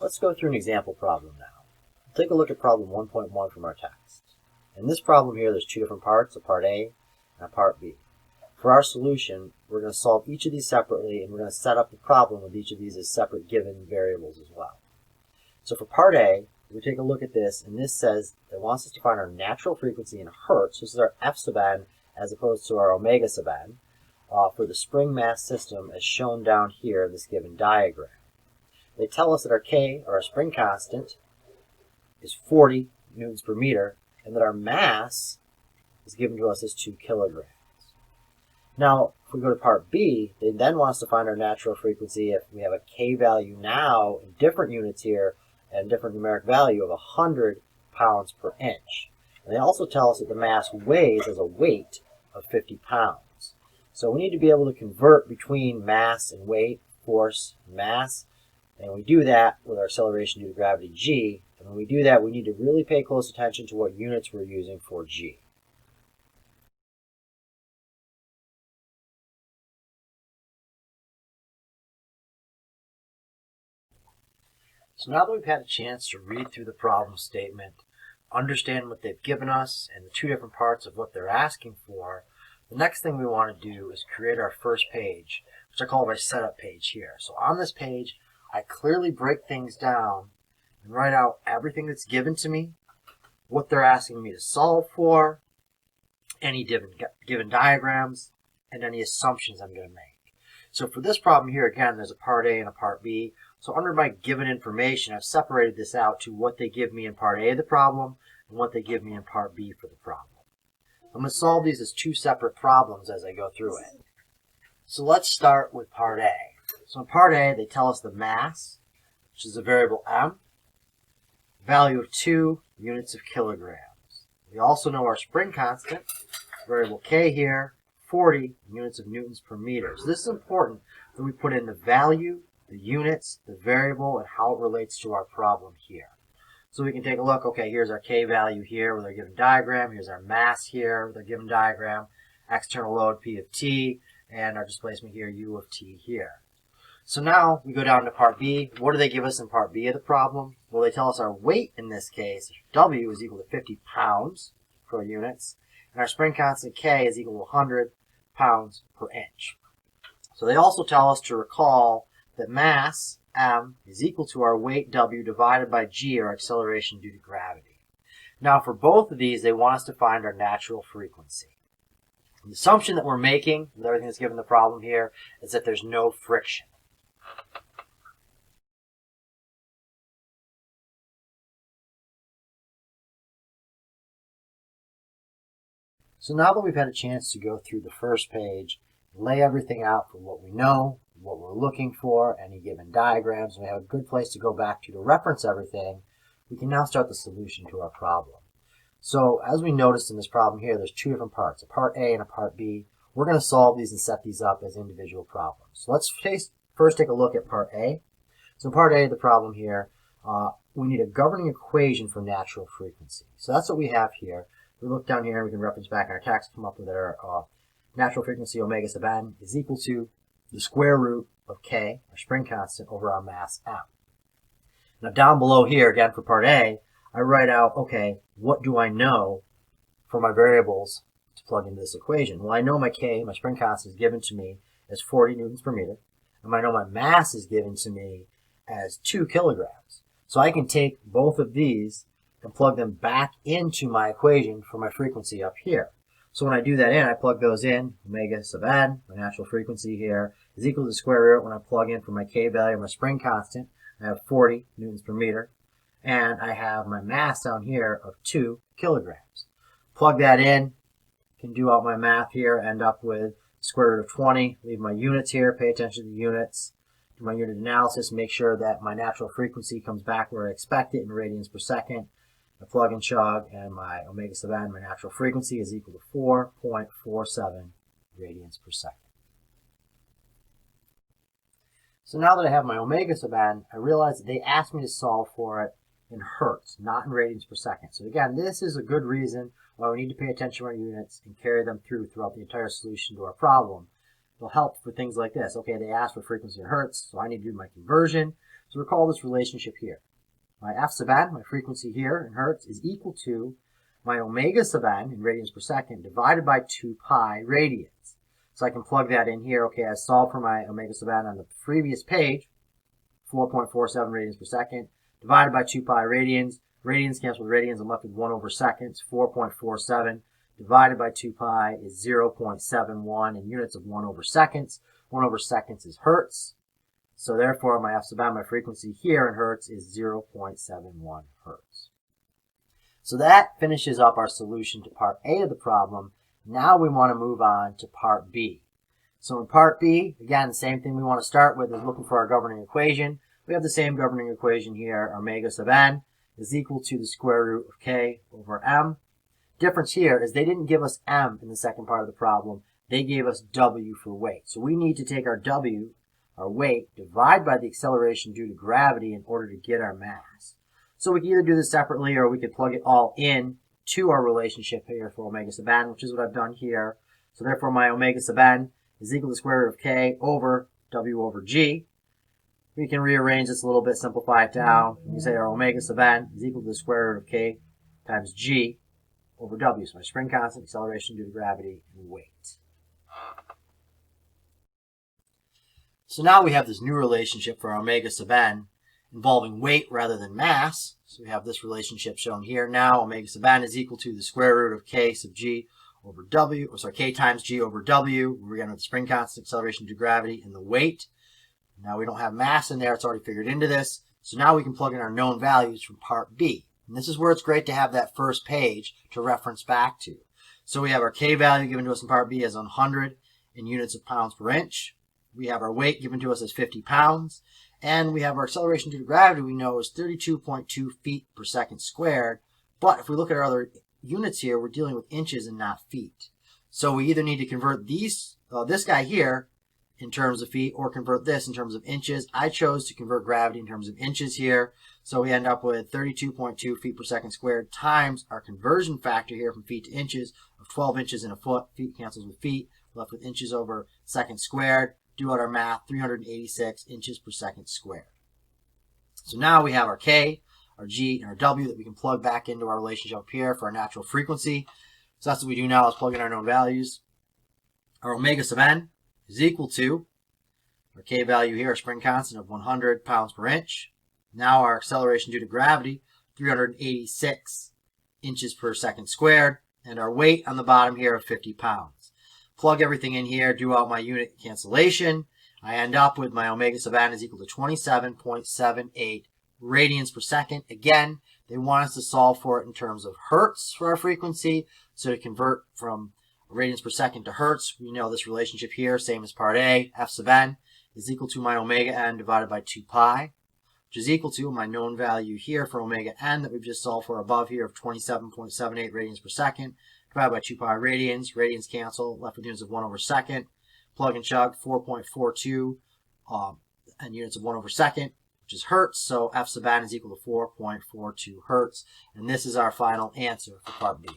Let's go through an example problem now. Take a look at problem 1.1 from our text. In this problem here, there's two different parts, a part A and a part B. For our solution, we're going to solve each of these separately, and we're going to set up the problem with each of these as separate given variables as well. So for part A, we take a look at this, and this says it wants us to find our natural frequency in hertz. This is our F sub n as opposed to our omega sub n for the spring mass system as shown down here in this given diagram. They tell us that our K, or our spring constant, is 40 newtons per meter, and that our mass is given to us as 2 kilograms. Now, if we go to part B, they then want us to find our natural frequency if we have a K value now in different units here and different numeric value of 100 pounds per inch. And they also tell us that the mass weighs as a weight of 50 pounds. So we need to be able to convert between mass and weight, force, mass, and we do that with our acceleration due to gravity g. And when we do that, we need to really pay close attention to what units we're using for g. So now that we've had a chance to read through the problem statement, understand what they've given us and the two different parts of what they're asking for, the next thing we want to do is create our first page, which I call my setup page here. So on this page, I clearly break things down and write out everything that's given to me, what they're asking me to solve for, any given diagrams, and any assumptions I'm going to make. So for this problem here, again, there's a part A and a part B. So under my given information, I've separated this out to what they give me in part A of the problem and what they give me in part B for the problem. I'm going to solve these as two separate problems as I go through it. So let's start with part A. So in part A, they tell us the mass, which is a variable m, value of 2 units of kilograms. We also know our spring constant, variable k here, 40 units of newtons per meter. So this is important that we put in the value, the units, the variable, and how it relates to our problem here. So we can take a look, okay, here's our k value here with our given diagram, here's our mass here with our given diagram, external load P of t, and our displacement here, U of t here. So now we go down to part B. What do they give us in part B of the problem? Well, they tell us our weight in this case, W, is equal to 50 pounds per units, and our spring constant K is equal to 100 pounds per inch. So they also tell us to recall that mass, M, is equal to our weight, W, divided by G, our acceleration due to gravity. Now for both of these, they want us to find our natural frequency. The assumption that we're making with everything that's given the problem here is that there's no friction. So now that we've had a chance to go through the first page, lay everything out for what we know, what we're looking for, any given diagrams, and we have a good place to go back to reference everything, we can now start the solution to our problem. So as we noticed in this problem here, there's two different parts, a part A and a part B. We're going to solve these and set these up as individual problems. So let's first take a look at part A. So in part A of the problem here, we need a governing equation for natural frequency. So that's what we have here. We look down here and we can reference back in our text, come up with our natural frequency omega sub n is equal to the square root of k, our spring constant, over our mass m. Now down below here, again for part A, I write out, okay, what do I know for my variables to plug into this equation? Well, I know my k, my spring constant, is given to me as 40 newtons per meter, and I know my mass is given to me as 2 kilograms. So I can take both of these and plug them back into my equation for my frequency up here. So when I do that in, I plug those in, omega sub n, my natural frequency here, is equal to the square root when I plug in for my k value, my spring constant. I have 40 newtons per meter, and I have my mass down here of 2 kilograms. Plug that in, can do out my math here, end up with square root of 20, leave my units here, pay attention to the units, do my unit analysis, make sure that my natural frequency comes back where I expect it in radians per second. I plug and chug, and my omega sub n, my natural frequency, is equal to 4.47 radians per second. So now that I have my omega sub n, I realize that they asked me to solve for it in hertz, not in radians per second. So again, this is a good reason why we need to pay attention to our units and carry them throughout the entire solution to our problem. It'll help for things like this. Okay, they asked for frequency in hertz, so I need to do my conversion. So recall this relationship here. My f sub n, my frequency here in hertz, is equal to my omega sub n in radians per second divided by 2 pi radians. So I can plug that in here. Okay, I solved for my omega sub n on the previous page, 4.47 radians per second, divided by 2 pi radians. Radians cancel with radians. I'm left with 1 over seconds. 4.47 divided by 2 pi is 0.71 in units of 1 over seconds. 1 over seconds is hertz. So therefore, my f sub n, my frequency here in hertz, is 0.71 hertz. So that finishes up our solution to part A of the problem. Now we want to move on to part B. So in part B, again, the same thing we want to start with is looking for our governing equation. We have the same governing equation here. Omega sub n is equal to the square root of k over m. Difference here is they didn't give us m in the second part of the problem. They gave us w for weight. So we need to take our w, our weight, divide by the acceleration due to gravity in order to get our mass. So we can either do this separately or we could plug it all in to our relationship here for omega sub n, which is what I've done here. So therefore my omega sub n is equal to the square root of k over w over g. We can rearrange this a little bit, simplify it down. We say our omega sub n is equal to the square root of k times g over w. So my spring constant, acceleration due to gravity, and weight. So now we have this new relationship for omega sub n involving weight rather than mass. So we have this relationship shown here. Now omega sub n is equal to the square root of k sub g over w, or sorry, k times g over w. We're going to have the spring constant, acceleration due to gravity, and the weight. Now we don't have mass in there, it's already figured into this. So now we can plug in our known values from part B. And this is where it's great to have that first page to reference back to. So we have our k value given to us in part B as 100 in units of pounds per inch. We have our weight given to us as 50 pounds. And we have our acceleration due to gravity we know is 32.2 feet per second squared. But if we look at our other units here, we're dealing with inches and not feet. So we either need to convert this guy here in terms of feet or convert this in terms of inches. I chose to convert gravity in terms of inches here. So we end up with 32.2 feet per second squared times our conversion factor here from feet to inches of 12 inches in a foot. Feet cancels with feet. We're left with inches over second squared. Do out our math, 386 inches per second squared. So now we have our K, our G, and our W that we can plug back into our relationship up here for our natural frequency. So that's what we do now, is plug in our known values. Our omega sub n is equal to our K value here, our spring constant of 100 pounds per inch. Now our acceleration due to gravity, 386 inches per second squared. And our weight on the bottom here of 50 pounds. Plug everything in here, do out my unit cancellation. I end up with my omega sub n is equal to 27.78 radians per second. Again, they want us to solve for it in terms of hertz for our frequency. So to convert from radians per second to hertz, we know this relationship here, same as part A, f sub n is equal to my omega n divided by 2 pi, which is equal to my known value here for omega n that we've just solved for above here of 27.78 radians per second, divided by 2 pi radians. Radians cancel, left with units of 1 over second. Plug and chug, 4.42 and units of 1 over second, which is hertz. So f sub n is equal to 4.42 hertz. And this is our final answer for part B.